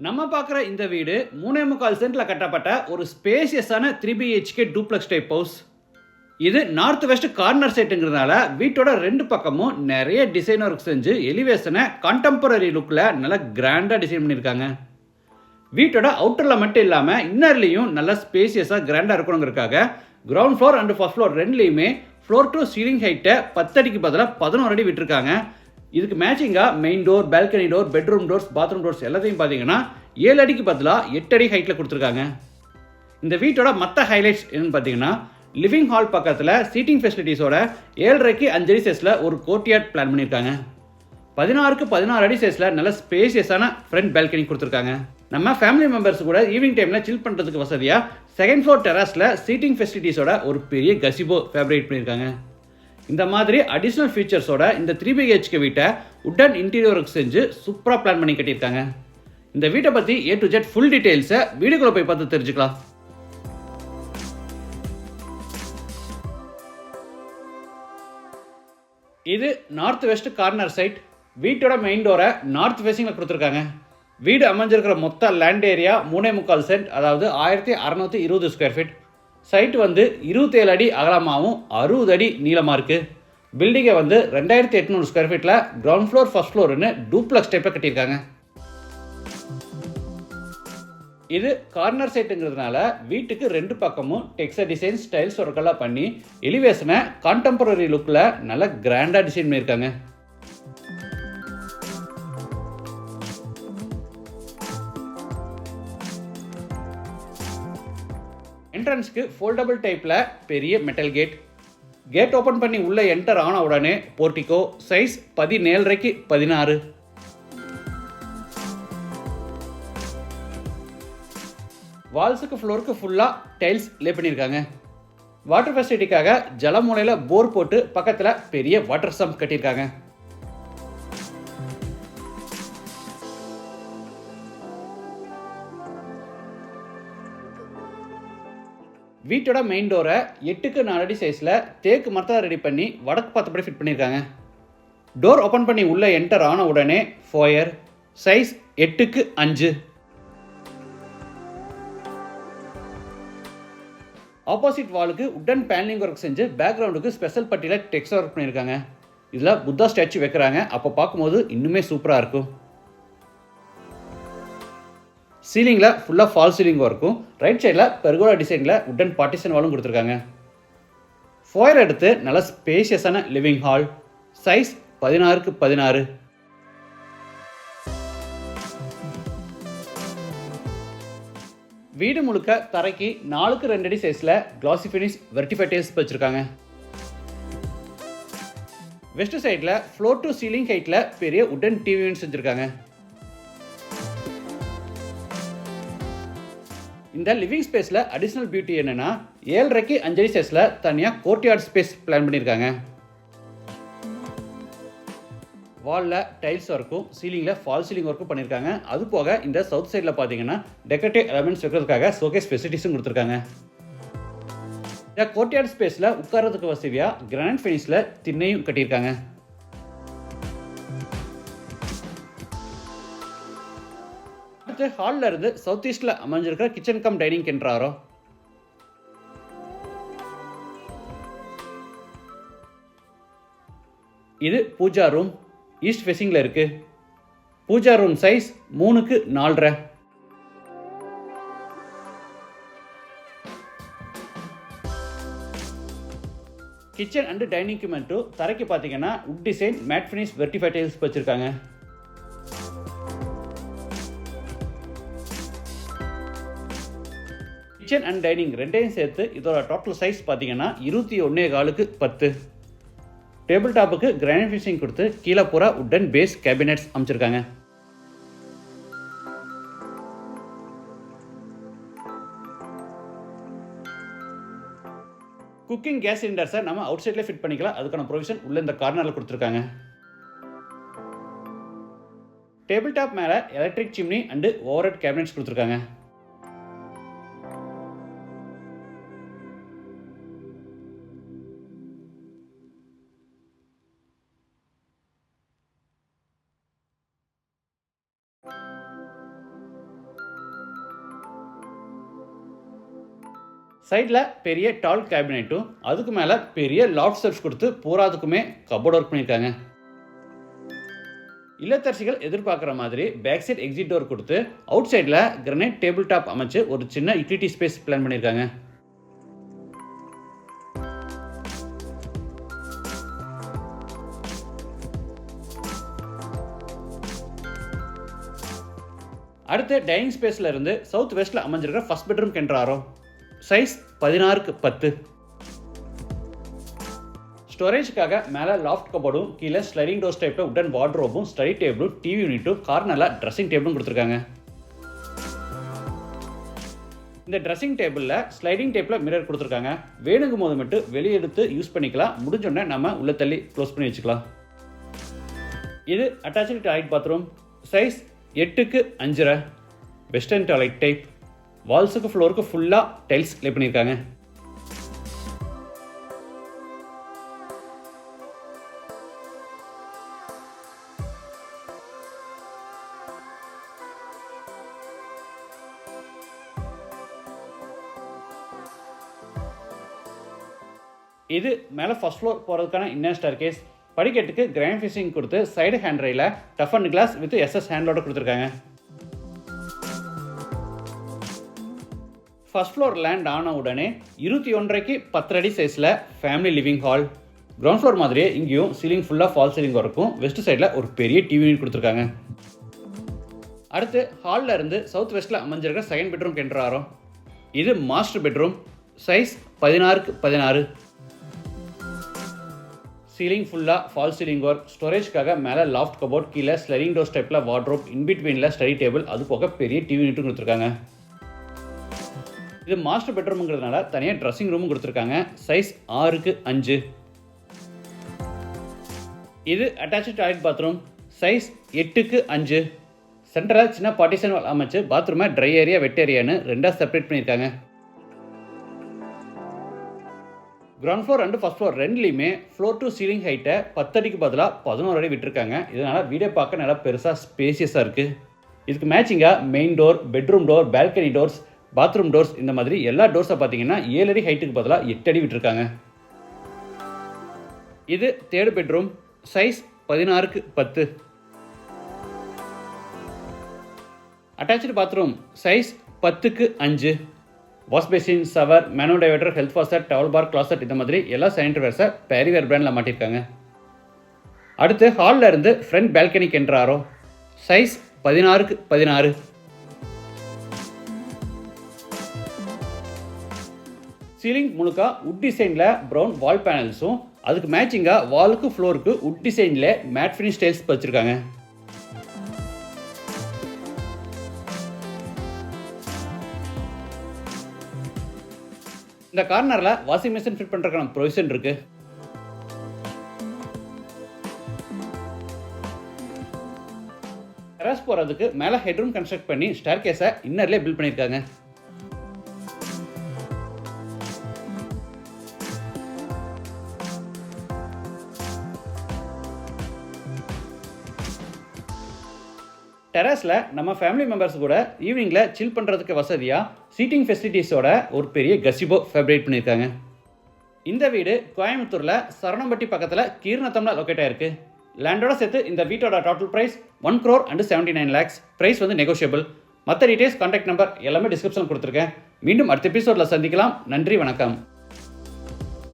நம்ம பார்க்குற இந்த வீடு 3.25 சென்ட்ல கட்டப்பட்ட ஒரு ஸ்பேசியஸான 3 பிஹெச்கே டூப்ளெக்ஸ் டைப் ஹவுஸ். இது நார்த் வெஸ்ட் கார்னர் சைட்டுங்கிறதுனால வீட்டோட ரெண்டு பக்கமும் நிறைய டிசைன் ஒர்க் செஞ்சு எலிவேஷனை கான்டெம்பரரி லுக்கில் நல்லா கிராண்டாக டிசைன் பண்ணியிருக்காங்க. வீட்டோட அவுட்டரில் மட்டும் இல்லாமல் இன்னர்லேயும் நல்லா ஸ்பேசியஸாக கிராண்டாக இருக்கணுங்கிறதுக்காக ground floor and first floor ரெண்டுலேயுமே ஃப்ளோர் டு சீலிங் ஹைட்டை 10 அடிக்கு பதிலாக 11 அடி விட்டுருக்காங்க. இதுக்கு மேட்சிங்காக main door, balcony door, bedroom doors, bathroom doors எல்லாத்தையும் பார்த்தீங்கன்னா 7 அடிக்கு பதிலாக 8 அடி ஹைட்டில் கொடுத்துருக்காங்க. இந்த வீட்டோட மற்ற ஹைலைட்ஸ் என்னன்னு பார்த்தீங்கன்னா, லிவிங் ஹால் பக்கத்தில் சீட்டிங் ஃபெசிலிட்டிஸோட 7.5க்கு 5 அடி சைஸில் ஒரு கோர்ட்யார்ட் பிளான் பண்ணியிருக்காங்க. 16க்கு 16 அடி சைஸில் நல்ல ஸ்பேசியஸான ஃப்ரண்ட் பால்கனி கொடுத்துருக்காங்க. நம்ம ஃபேமிலி மெம்பர்ஸ் கூட ஈவினிங் டைமில் சில் பண்ணுறதுக்கு வசதியாக செகண்ட் ஃப்ளோர் டெராஸில் சீட்டிங் ஃபெசிலிட்டிஸோட ஒரு பெரிய கசிபோ ஃபேப்ரிகேட் பண்ணியிருக்காங்க. இந்த மாதிரி அடிஷ்னல் ஃபீச்சர்ஸோட இந்த 3 பிஹெச்கே வீட்டை உட்டன் இன்டீரியர் ஒர்க் செஞ்சு சூப்பராக பிளான் பண்ணி கட்டியிருக்காங்க. இந்த வீட்டை பற்றி A to Z ஃபுல் டீட்டெயில்ஸை வீடியோக்குள்ள போய் பார்த்து தெரிஞ்சுக்கலாம். இது நார்த் வெஸ்ட் கார்னர் சைட். வீட்டோட மெயின் டோரை நார்த் ஃபேஸிங்கில் கொடுத்துருக்காங்க. வீடு அமைஞ்சிருக்கிற மொத்த லேண்ட் ஏரியா 3.25 சென்ட், அதாவது 1620 ஸ்கொயர் ஃபீட். சைட்டு 27 அடி அகலமாகவும் 60 அடி நீளமாக இருக்குது. பில்டிங்கை 2800 ஸ்கொயர் ஃபீட்டில் கிரவுண்ட் ஃப்ளோர் ஃபர்ஸ்ட் ஃப்ளோர்னு டூப்ளெக்ஸ் டைப்பில் கட்டியிருக்காங்க. இது கார்னர் சைட்டுங்கிறதுனால வீட்டுக்கு ரெண்டு பக்கமும் டெக்ஸ்டர் டிசைன் ஸ்டைல்ஸ் ஒர்க்கெல்லாம் பண்ணி எலிவேஷனை கான்டெம்பரரி லுக்கில் நல்லா கிராண்டாக டிசைன் பண்ணியிருக்காங்க. என்ட்ரன்ஸ்க்கு ஃபோல்டபுள் டைப்பில் பெரிய மெட்டல் கேட் ஓப்பன் பண்ணி உள்ளே என்டர் ஆன உடனே போர்ட்டிகோ சைஸ் 17.5க்கு 16. வால்ஸுக்கு ஃப்ளோருக்கு ஃபுல்லாக டைல்ஸ் லே பண்ணியிருக்காங்க. வாட்டர் ஃபெசிலிட்டிக்காக ஜலமூலையில் போர் போட்டு பக்கத்தில் பெரிய வாட்டர் சம்ப் கட்டியிருக்காங்க. வீட்டோட மெயின் டோரை 8க்கு 4 அடி சைஸில் தேக்கு மரத்தை ரெடி பண்ணி வடக்கு பார்த்தபடி ஃபிட் பண்ணியிருக்காங்க. டோர் ஓப்பன் பண்ணி உள்ளே என்டர் ஆன உடனே ஃபோயர் சைஸ் 8க்கு 5. ஆப்போசிட் வாலுக்கு உட்டன் பேனலிங் ஒர்க் செஞ்சு பேக்ரவுண்டுக்கு ஸ்பெஷல் பட்டியில் டெக்ஸ்டர் ஒர்க் பண்ணியிருக்காங்க. இதில் புத்தா ஸ்டாச்சு வைக்கிறாங்க. அப்போ பார்க்கும்போது இன்னுமே சூப்பராக இருக்கும். சீலிங்கில் ஃபுல்லாக ஃபால் சீலிங் ஒர்க்கும், ரைட் சைடில் பெர்கோலா டிசைனில் உட்டன் பார்ட்டிஷன் வாலும் கொடுத்துருக்காங்க. ஃபோயர் எடுத்து நல்ல ஸ்பேஷியஸான லிவிங் ஹால் சைஸ் 16க்கு 16. வீடு முழுக்க தரைக்கு 4க்கு 2 அடி சைஸில் கிளாசி ஃபினிஷ் வெர்டிஃபை டைல்ஸ் வச்சுருக்காங்க. வெஸ்ட் சைடில் ஃப்ளோர் டு சீலிங் ஹைட்டில் பெரிய உட்டன் டிவி யூனிட் செஞ்சுருக்காங்க. இந்த லிவிங் ஸ்பேஸில் அடிஷ்னல் பியூட்டி என்னென்னா 7.5க்கு 5 அடி சைஸில் தனியாக கோர்ட்யார்ட் ஸ்பேஸ் பிளான் பண்ணியிருக்காங்க. வாலில் டைல்ஸ் ஒர்க்கும் சீலிங்கில் ஃபால் சீலிங் ஒர்க்கும் பண்ணியிருக்காங்க. அது போக இந்த சவுத் சைடில் பார்த்தீங்கன்னா டெக்கரேட்டிவ் எலமெண்ட்ஸ் வைக்கிறதுக்காக ஷோகேஸ் ஃபெசிலிட்டிஸும் கொடுத்துருக்காங்க. இந்த கோர்ட்யார்ட் ஸ்பேஸில் உட்காரத்துக்கு வசதியாக கிரானைட் ஃபினிஷில் திண்ணையும் கட்டியிருக்காங்க. அடுத்து ஹாலில் இருந்து சவுத் ஈஸ்டில் அமைஞ்சிருக்கிற கிச்சன் கம் டைனிங் என்றாரோ. இது பூஜா ரூம். ஈஸ்ட் ஃபேஸிங்கில் இருக்கு. பூஜா ரூம் சைஸ் 3க்கு 4.5. கிச்சன் அண்ட் டைனிங்க்கு மட்டும் தரைக்கு பார்த்தீங்கன்னா உட் டிசைன் மேட் ஃபினிஷ் வெர்டிஃபை டைல்ஸ் வச்சுருக்காங்க. கிச்சன் அண்ட் டைனிங் ரெண்டையும் சேர்த்து இதோட டோட்டல் சைஸ் பார்த்தீங்கன்னா 21.4க்கு 10. டேபிள் டாப்புக்கு கிரானைட் ஃபினிஷிங் கொடுத்து கீழே பூரா உட்டன் பேஸ் கேபினெட்ஸ் அமைச்சிருக்காங்க. குக்கிங் கேஸ் சிலிண்டர்ஸை நம்ம அவுட் சைட்லேயே ஃபிட் பண்ணிக்கலாம். அதுக்கான ப்ரொவிஷன் உள்ள இந்த கார்னரில் கொடுத்துருக்காங்க. டேபிள் டாப் மேலே electric chimney and overhead cabinets கொடுத்துருக்காங்க. சைடில் பெரிய டால் கேபினெட்டும் அதுக்கு மேலே பெரிய லாஃப்ட் ஸ்டெப்ஸ் கொடுத்து பூராதுக்குமே கபோர்ட் ஒர்க் பண்ணியிருக்காங்க. இல்லத்தரசிகள் எதிர்பார்க்குற மாதிரி பேக் சைட் எக்ஸிட் டோர் கொடுத்து அவுட் சைடில் கிரனைட் டேபிள் டாப் அமைச்சு ஒரு சின்ன யூட்டிலிட்டி ஸ்பேஸ் பிளான் பண்ணியிருக்காங்க. அடுத்து டைனிங் ஸ்பேஸில் இருந்து சவுத் வெஸ்ட்டில் அமைஞ்சிருக்கிற ஃபர்ஸ்ட் பெட்ரூம் கென்றாரோ. Size 16x10. ஸ்டோரேஜுக்காக மேலே லாஃப்ட் கபோர்டும் கீழே ஸ்லைடிங் டோர்ஸ் டைப்பில் உடன் வார்ட்ரோபும் ஸ்டடி டேபிளும் டிவி யூனிட்டும் கார்னரில் ட்ரெஸ்ஸிங் டேபிளும் கொடுத்துருக்காங்க. இந்த ட்ரெஸ்ஸிங் டேபிளில் ஸ்லைடிங் டேப்பில் மிரர் கொடுத்துருக்காங்க. வேணுங்கும் போது மட்டும் வெளியே எடுத்து யூஸ் பண்ணிக்கலாம். முடிஞ்சோடனே நம்ம உள்ள தள்ளி க்ளோஸ் பண்ணி வச்சுக்கலாம். இது attach toilet bathroom. Size 8x5 western toilet type. வால்ஸுக்கு ஃப்ளோருக்கு ஃபுல்லாக டைல்ஸ் லே பண்ணியிருக்காங்க. இது மேலே ஃபர்ஸ்ட் ஃப்ளோர் போகிறதுக்கான இன்னர் ஸ்டேர்கேஸ். படிக்கட்டுக்கு கிராண்ட் ஃபினிஷிங் கொடுத்து சைடு ஹேண்ட் ரயில tough and glass with SS ஹேண்ட்லோட கொடுத்துருக்காங்க. ஃபர்ஸ்ட் ஃப்ளோர் லேண்ட் ஆன உடனே 21.5x 10 அடி சைஸில் family living hall. Ground floor மாதிரியே இங்கேயும் சீலிங் ஃபுல்லாக ஃபால் சீலிங் இருக்கும். வெஸ்ட் சைடில் ஒரு பெரிய டிவி யூனிட் கொடுத்துருக்காங்க. அடுத்து ஹாலில் இருந்து சவுத் வெஸ்ட்டில் அமைஞ்சிருக்கிற செகண்ட் பெட்ரூம் கென்றாரோ. இது master bedroom. Size 16x16. Ceiling ஃபுல்லாக ஃபால் சீலிங் ஒர்க். ஸ்டோரேஜ்க்காக மேலே லாஃப்ட் கபோர்ட், கீழே ஸ்லைடிங் டோர் டைப்பில் வார்ட்ரோப், இன்பிட்வீனில் ஸ்டடி டேபிள், அது போக பெரிய டிவி யூனிட்டும் கொடுத்துருக்காங்க. இது மாஸ்டர் பெட்ரூம்ங்கிறதுனால தனியாக ட்ரெஸ்ஸிங் ரூமும் கொடுத்துருக்காங்க. Size 6x5. இது attach toilet bathroom. Size 8x5. சென்டராக சின்ன பார்ட்டிஷன் அமைச்சு பாத்ரூமை ட்ரை ஏரியா வெட் ஏரியான்னு ரெண்டாக செப்பரேட் பண்ணியிருக்காங்க. Ground floor and first floor ரெண்டுலேயுமே ஃப்ளோர் டு சீலிங் ஹைட்டை 10 அடிக்கு பதிலாக 11 அடி விட்டுருக்காங்க. இதனால் வீடை பார்க்க நல்லா பெருசாக ஸ்பேசியஸாக இருக்குது. இதுக்கு மேட்சிங்காக main door, bedroom door, balcony doors, bathroom doors, இந்த மாதிரி எல்லா டோர்ஸை பார்த்தீங்கன்னா 7 அடி ஹைட்டுக்கு பதிலாக 8 அடி விட்டுருக்காங்க. இது third bedroom. Size 16x10. Attach bathroom. Size 10x5. Wash basin, shower, mono diverter, health washer, towel bar, closet, இந்த மாதிரி எல்லா சானிட்டரி வேர்ஸை பேரிவேர் பிராண்டில் மாட்டியிருக்காங்க. அடுத்து ஹாலில் இருந்து ஃப்ரண்ட் பால்கனி கென்றாரோ. Size 16x16. சீலிங் முழுக்க உட் டிசைனில் ப்ரௌன் வால் பேனல்ஸும் அதுக்கு மேட்சிங்காக வாலுக்கு ஃப்ளோருக்கு உட் டிசைனில் மேட் ஃபினிஷ் டைல்ஸ் வச்சுருக்காங்க. இந்த கார்னரில் வாஷிங் மிஷின் ஃபிட் பண்ணுறதுக்கான ப்ரொவிஷன் இருக்கு. டெரஸ் போகிறதுக்கு மேலே ஹெட்ரூம் கன்ஸ்ட்ரக்ட் பண்ணி ஸ்டேர்கேஸை இன்னர்லேயே பில்ட் பண்ணியிருக்காங்க. டெரஸில் நம்ம ஃபேமிலி மெம்பர்ஸ் கூட ஈவினிங்கில் சில் பண்ணுறதுக்கு வசதியாக சீட்டிங் ஃபெசிலிட்டிஸோட ஒரு பெரிய கசிபோ ஃபேப்ரேட் பண்ணியிருக்காங்க. இந்த வீடு கோயம்புத்தூரில் சரவணம்பட்டி பக்கத்தில் கீர்ணத்தமில் லொக்கேட் ஆகிருக்கு. லேண்டோட சேர்த்து இந்த வீட்டோட டோட்டல் ப்ரைஸ் 1,79 lakhs. ப்ரைஸ் வந்து நெகோஷியபிள். மற்ற டீட்டெயில்ஸ், கான்டாக்ட் நம்பர் எல்லாமே டிஸ்கிரிப்ஷனில் கொடுத்துருக்கேன். மீண்டும் அடுத்த எபிசோடில் சந்திக்கலாம். நன்றி, வணக்கம்.